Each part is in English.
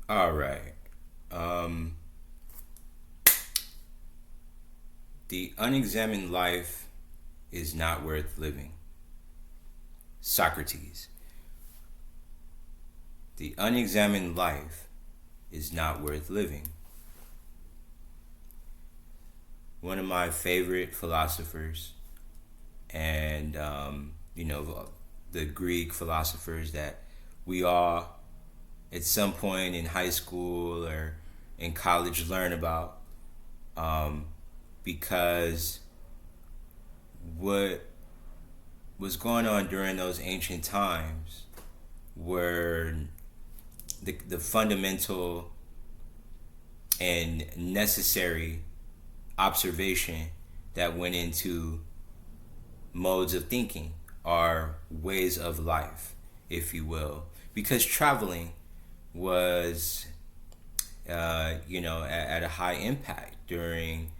All right. Um, the unexamined life is not worth living. Socrates. The unexamined life is not worth living. One of my favorite philosophers, and the Greek philosophers that we all, at some point in high school or in college, learn about, um, because what was going on during those ancient times were the fundamental and necessary observation that went into modes of thinking or ways of life, if you will, because traveling was, at a high impact during,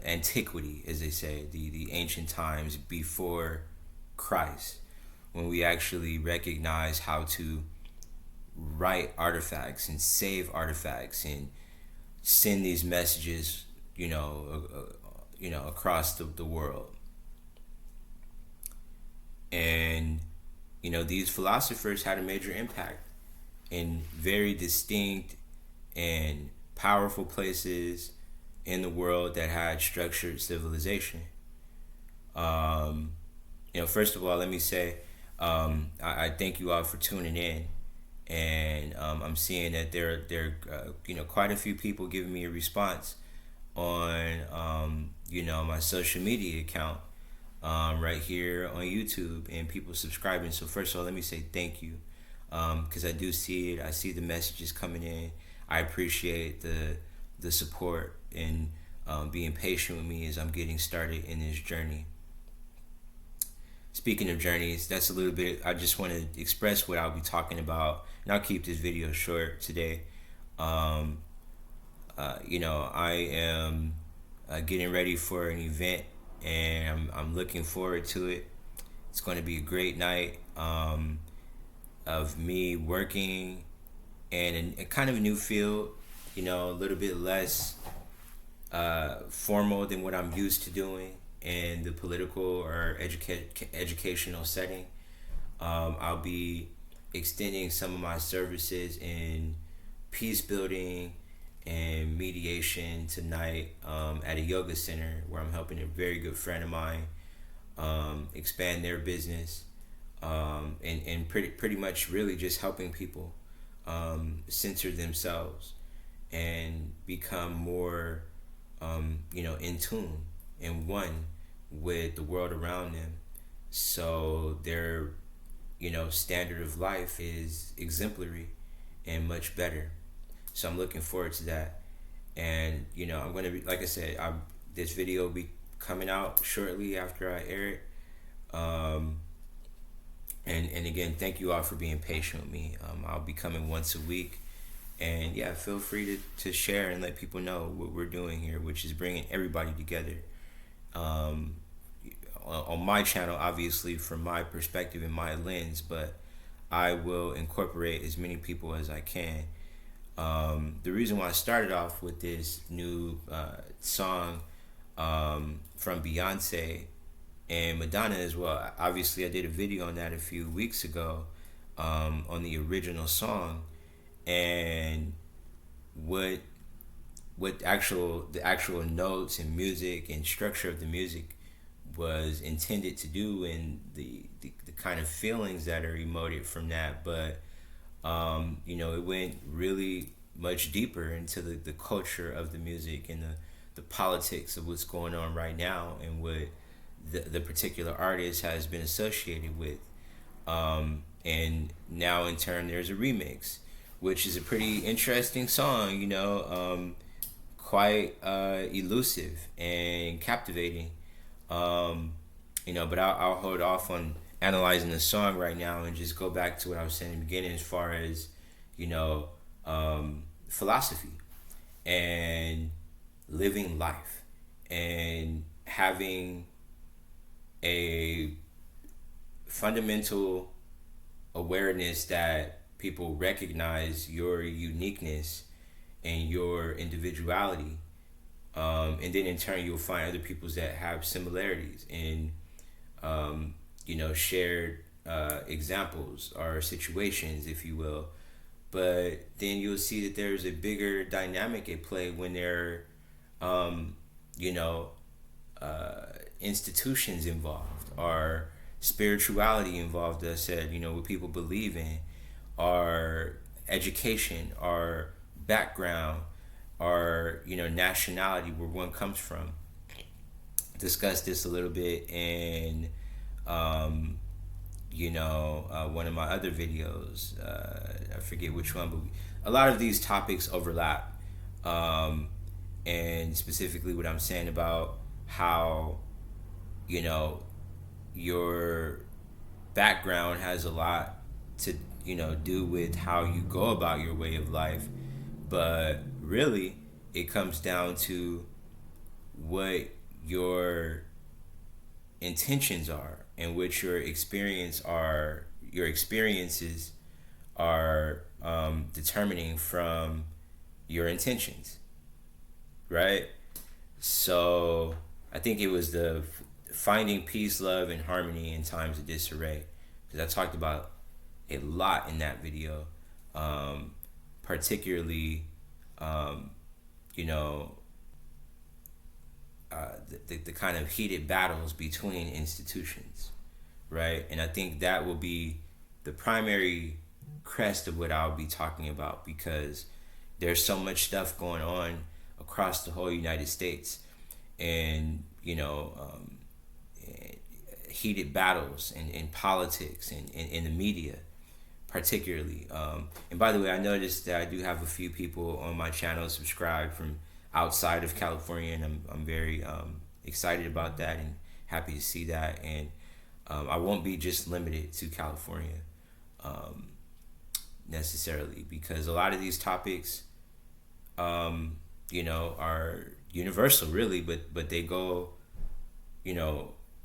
antiquity, as they say, the ancient times before Christ, when we actually recognize how to write artifacts and save artifacts and send these messages, across the world. And these philosophers had a major impact in very distinct and powerful places in the world that had structured civilization. Um, First of all, let me say, I thank you all for tuning in, and I'm seeing that there quite a few people giving me a response on my social media account, right here on YouTube, and people subscribing. So first of all, let me say thank you, because I do see it. I see the messages coming in. I appreciate the support and being patient with me as I'm getting started in this journey. Speaking of journeys, that's a little bit. I just want to express what I'll be talking about, and I'll keep this video short today. Um, I am getting ready for an event, and I'm looking forward to it. It's going to be a great night, of me working in a kind of a new field, a little bit less formal than what I'm used to doing in the political or educational setting. I'll be extending some of my services in peace building and mediation tonight, at a yoga center where I'm helping a very good friend of mine expand their business, and pretty much really just helping people center themselves and become more, in tune and one with the world around them. So their, standard of life is exemplary and much better. So I'm looking forward to that. And, I'm going to be, like I said, this video will be coming out shortly after I air it. Um, and again, thank you all for being patient with me. I'll be coming once a week. And yeah, feel free to share and let people know what we're doing here, which is bringing everybody together. Um, on my channel, obviously, from my perspective and my lens, but I will incorporate as many people as I can. The reason why I started off with this new song, from Beyonce and Madonna as well. Obviously, I did a video on that a few weeks ago, on the original song, and what the actual notes and music and structure of the music was intended to do, and the kind of feelings that are emoted from that. But it went really much deeper into the culture of the music and the politics of what's going on right now and what the particular artist has been associated with. And now in turn there's a remix, which is a pretty interesting song, quite elusive and captivating. But I'll hold off on analyzing the song right now and just go back to what I was saying in the beginning as far as, you know, philosophy and living life and having a fundamental awareness that people recognize your uniqueness and your individuality, and then in turn you'll find other peoples that have similarities and shared examples or situations, if you will. But then you'll see that there's a bigger dynamic at play when there um, you know institutions involved, or spirituality involved, that said, what people believe in, or education, or background, or nationality, where one comes from. Discussed this a little bit in one of my other videos. I forget which one, but a lot of these topics overlap. And specifically what I'm saying about how, your background has a lot to, do with how you go about your way of life. But really, it comes down to what your intentions are, and what your experiences are determining from your intentions, right? So I think it was the finding peace, love, and harmony in times of disarray, because I talked about a lot in that video, particularly you know the kind of heated battles between institutions, right? And I think that will be the primary crest of what I'll be talking about, because there's so much stuff going on across the whole United States, and heated battles in politics and in the media particularly. And by the way, I noticed that I do have a few people on my channel subscribed from outside of California, and I'm very excited about that and happy to see that. And I won't be just limited to California necessarily, because a lot of these topics are universal really, but they go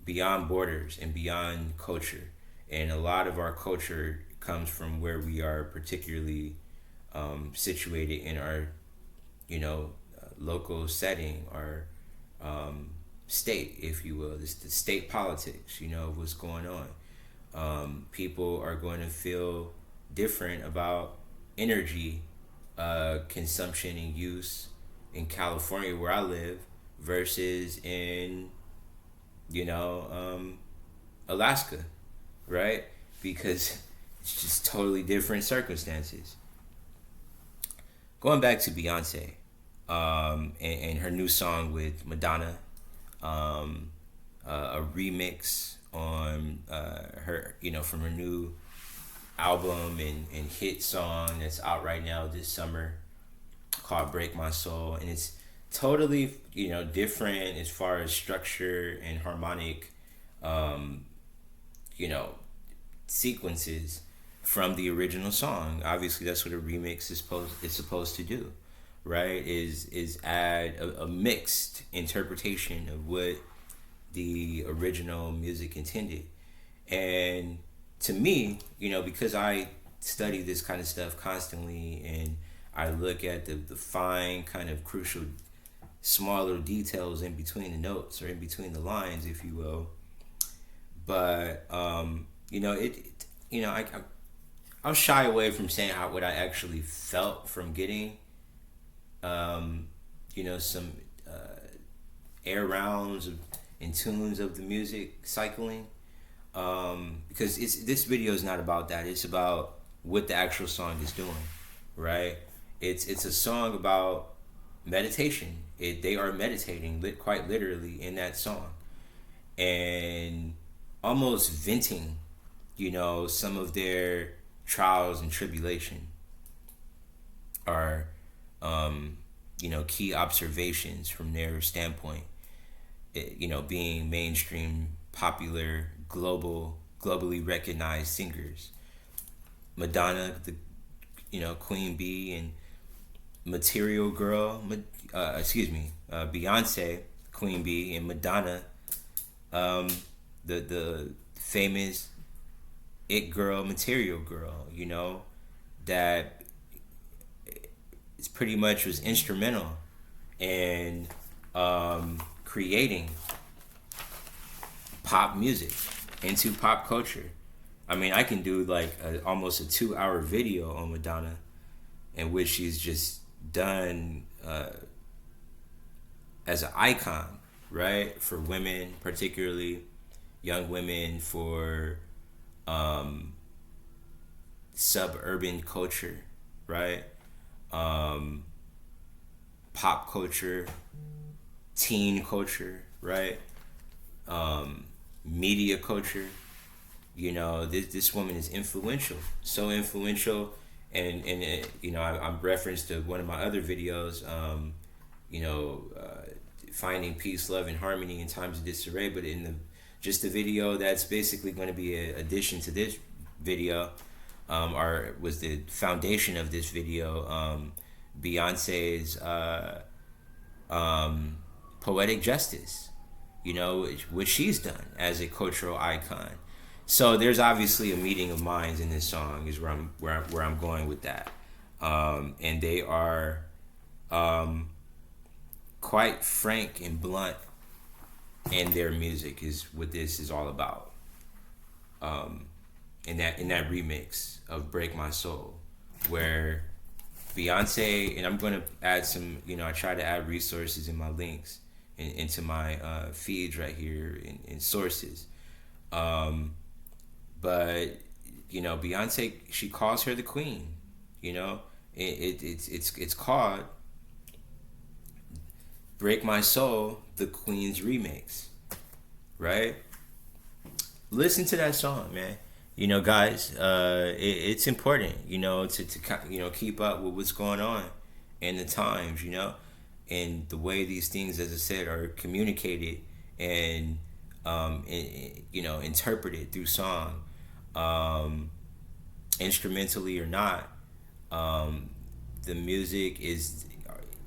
beyond borders and beyond culture. And a lot of our culture comes from where we are particularly situated in our local setting, or state, if you will. This the state politics, of what's going on. People are going to feel different about energy consumption and use in California, where I live, versus in Alaska, right? Because it's just totally different circumstances. Going back to Beyonce, and her new song with Madonna, a remix on her, from her new album and hit song that's out right now this summer, called Break My Soul. And it's totally different as far as structure and harmonic sequences from the original song. Obviously that's what a remix is supposed to do, right? Is add a mixed interpretation of what the original music intended. And to me, because I study this kind of stuff constantly, and I look at the fine kind of crucial small little details in between the notes, or in between the lines, if you will. But I'll shy away from saying what I actually felt from getting some air rounds and tunes of the music cycling, because this video is not about that. It's about what the actual song is doing, right? It's a song about meditation. They are meditating quite literally in that song, and almost venting some of their trials and tribulation, are key observations from their standpoint. Being mainstream, popular, globally recognized singers. Madonna, the Queen Bee, and Material Girl, Beyonce, Queen Bee, and Madonna, the famous It Girl, Material Girl, that pretty much was instrumental in creating pop music into pop culture. I mean, I can do like almost a 2-hour video on Madonna, in which she's just done as an icon, right? For women, particularly young women, for suburban culture, right? Pop culture, teen culture, right? Media culture. You know, this woman is influential, so influential, and you know, I'm referenced to one of my other videos, you know, finding peace, love, and harmony in times of disarray. But in the video that's basically going to be an addition to this video, or was the foundation of this video, Beyonce's poetic justice. You know, what she's done as a cultural icon. So there's obviously a meeting of minds in this song is where I'm going with that, and they are quite frank and blunt in their music is what this is all about. In that remix of "Break My Soul," where Beyonce, and I'm going to add some, you know, I try to add resources in my links into my feeds right here in sources. But you know, Beyonce, she calls her the queen. You know, it's called "Break My Soul," the Queen's remix, right? Listen to that song, man. You know, guys, it's important, you know, to you know, keep up with what's going on in the times, you know, and the way these things, as I said, are communicated and you know, interpreted through song. Instrumentally or not, the music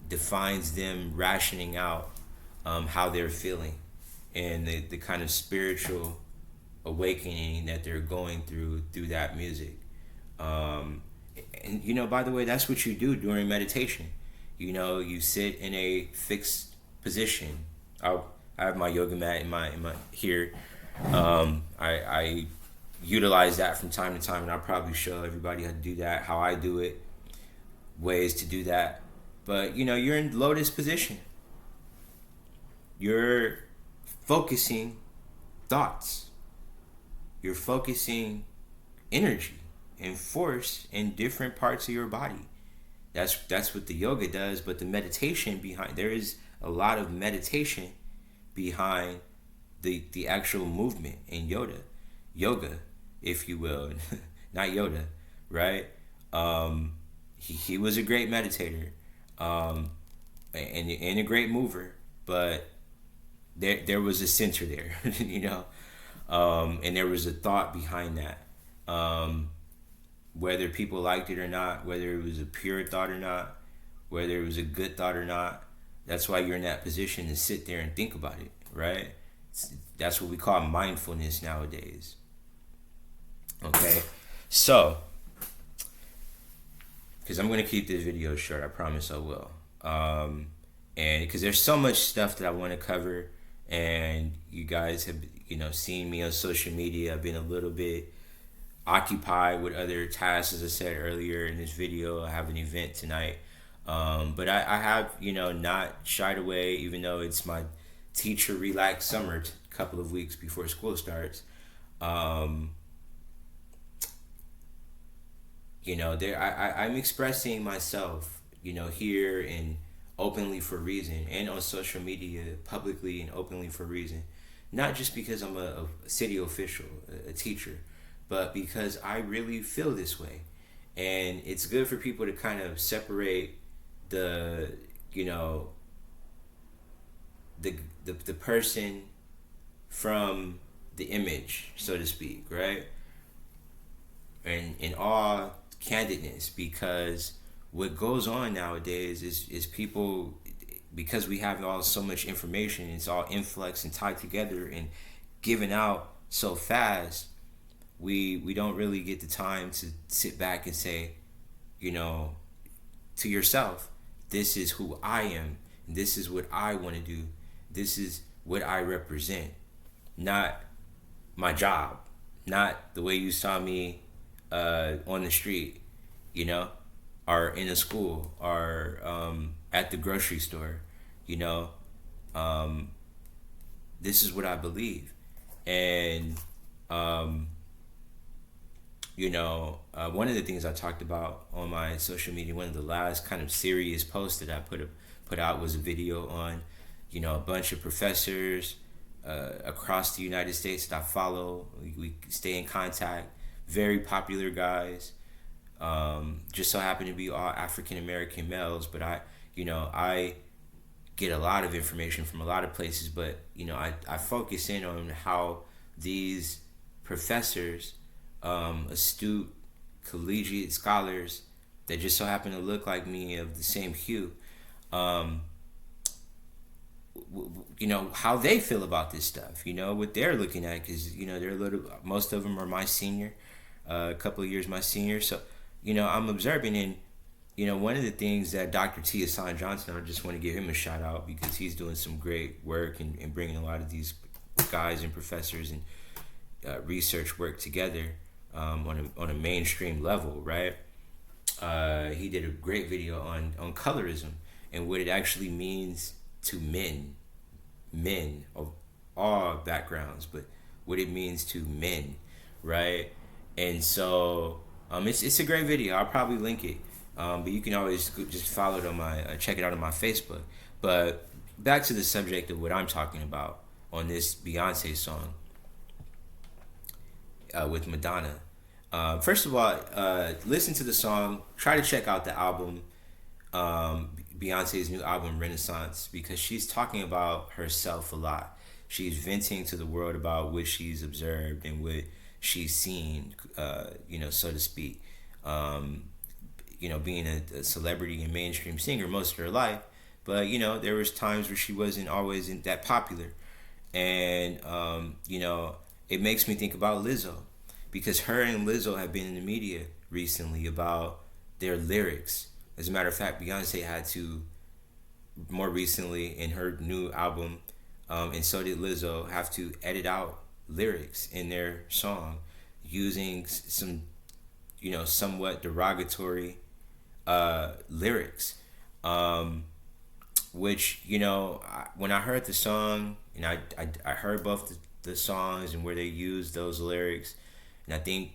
defines them rationing out how they're feeling and the kind of spiritual awakening that they're going through that music. And you know, by the way, that's what you do during meditation. You know, you sit in a fixed position. I have my yoga mat in my here. I utilize that from time to time, and I'll probably show everybody how to do that, how I do it, ways to do that. But you know, you're in lotus position. You're focusing thoughts. You're focusing energy and force in different parts of your body. That's what the yoga does, but the meditation behind, there is a lot of meditation behind the actual movement in yoga, if you will, not Yoda, right? He was a great meditator, and a great mover, but there was a center there, you know, and there was a thought behind that, whether people liked it or not, whether it was a pure thought or not, whether it was a good thought or not. That's why you're in that position to sit there and think about it, right? That's what we call mindfulness nowadays. Okay, so, because I'm going to keep this video short, I promise I will. And because there's so much stuff that I want to cover, and you guys have, you know, seen me on social media. I've been a little bit occupied with other tasks, as I said earlier in this video. I have an event tonight. But I have, you know, not shied away, even though it's my teacher relaxed summer, couple of weeks before school starts. You know, I'm expressing myself, you know, here and openly for reason, and on social media publicly and openly for reason. Not just because I'm a city official, a teacher, but because I really feel this way. And it's good for people to kind of separate the, you know, the person from the image, so to speak, right? And in all candidness, because what goes on nowadays is people, because we have all so much information, it's all influx and tied together and given out so fast, we don't really get the time to sit back and say, you know, to yourself, this is who I am. This is what I want to do. This is what I represent. Not my job. Not the way you saw me on the street, you know, or in a school, or at the grocery store, you know. Um, this is what I believe. And, one of the things I talked about on my social media, one of the last kind of serious posts that I put out was a video on, a bunch of professors across the United States that I follow. We stay in contact. Very popular guys. Just so happen to be all African American males, but I get a lot of information from a lot of places, but I focus in on how these professors, astute collegiate scholars that just so happen to look like me, of the same hue, how they feel about this stuff, what they're looking at, because most of them are my senior, a couple of years my senior, so I'm observing. And one of the things that Dr. T. Hassan Johnson, I just want to give him a shout out, because he's doing some great work and bringing a lot of these guys and professors and research work together on a mainstream level, right? He did a great video on colorism and what it actually means to men of all backgrounds, but what it means to men, right? And so it's a great video. I'll probably link it. But you can always just follow it on check it out on my Facebook. But back to the subject of what I'm talking about on this Beyonce song with Madonna. First of all, listen to the song. Try to check out the album, Beyonce's new album, Renaissance, because she's talking about herself a lot. She's venting to the world about what she's observed and what she's seen, so to speak. Being a celebrity and mainstream singer most of her life, but there was times where she wasn't always that popular, and it makes me think about Lizzo, because her and Lizzo have been in the media recently about their lyrics. As a matter of fact, Beyonce had to, more recently in her new album, and so did Lizzo, have to edit out lyrics in their song using some somewhat derogatory lyrics, which when I heard the song, and I heard both the songs and where they used those lyrics, and I think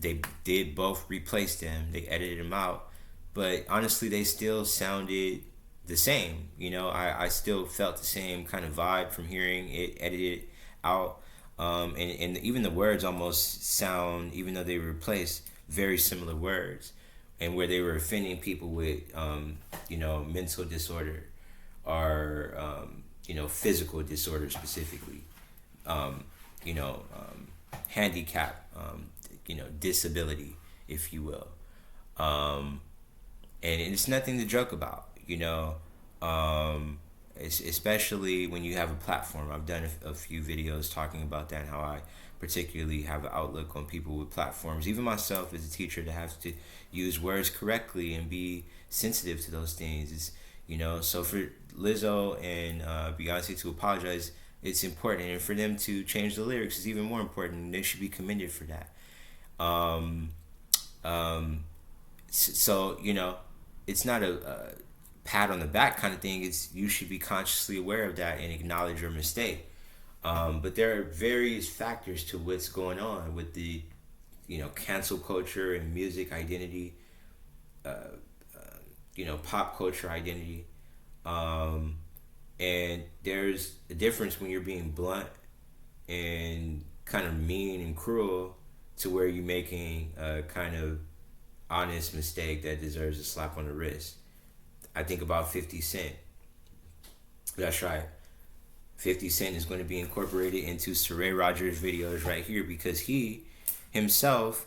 they did both replace them, they edited them out, but honestly they still sounded the same. I still felt the same kind of vibe from hearing it edited out, and even the words almost sound, even though they were replaced, very similar words, and where they were offending people with mental disorder or physical disorder specifically, handicap, disability, if you will, and it's nothing to joke about, especially when you have a platform. I've done a few videos talking about that and how I particularly have an outlook on people with platforms, even myself as a teacher, to have to use words correctly and be sensitive to those things. It's, so for Lizzo and Beyonce to apologize, it's important, and for them to change the lyrics is even more important. They should be commended for that. So it's not a pat on the back kind of thing. It's, you should be consciously aware of that and acknowledge your mistake. But there are various factors to what's going on with the, cancel culture and music identity, pop culture identity. And there's a difference when you're being blunt and kind of mean and cruel to where you're making a kind of honest mistake that deserves a slap on the wrist. I think about 50 Cent. That's right. 50 Cent is going to be incorporated into Saray Rogers' videos right here, because he himself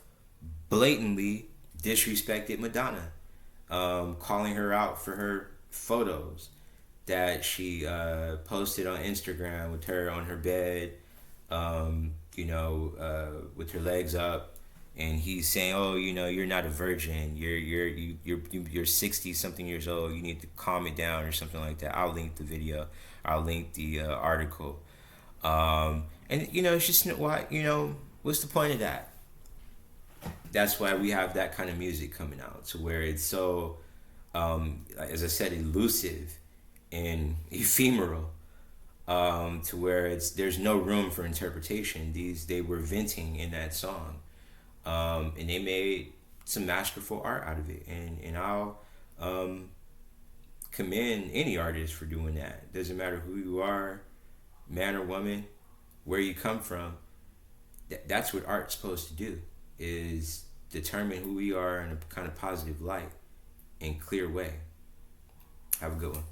blatantly disrespected Madonna, calling her out for her photos that she posted on Instagram with her on her bed, with her legs up and he's saying, "Oh, you're not a virgin. You're 60 something years old. You need to calm it down," or something like that. I'll link the video. I'll link the article. And it's just why what's the point of that? That's why we have that kind of music coming out, to where it's so, as I said, elusive and ephemeral, to where there's no room for interpretation. They were venting in that song, and they made some masterful art out of it, and I'll commend any artist for doing that. Doesn't matter who you are, man or woman, where you come from. That's what art's supposed to do, is determine who we are in a kind of positive light and clear way. Have a good one.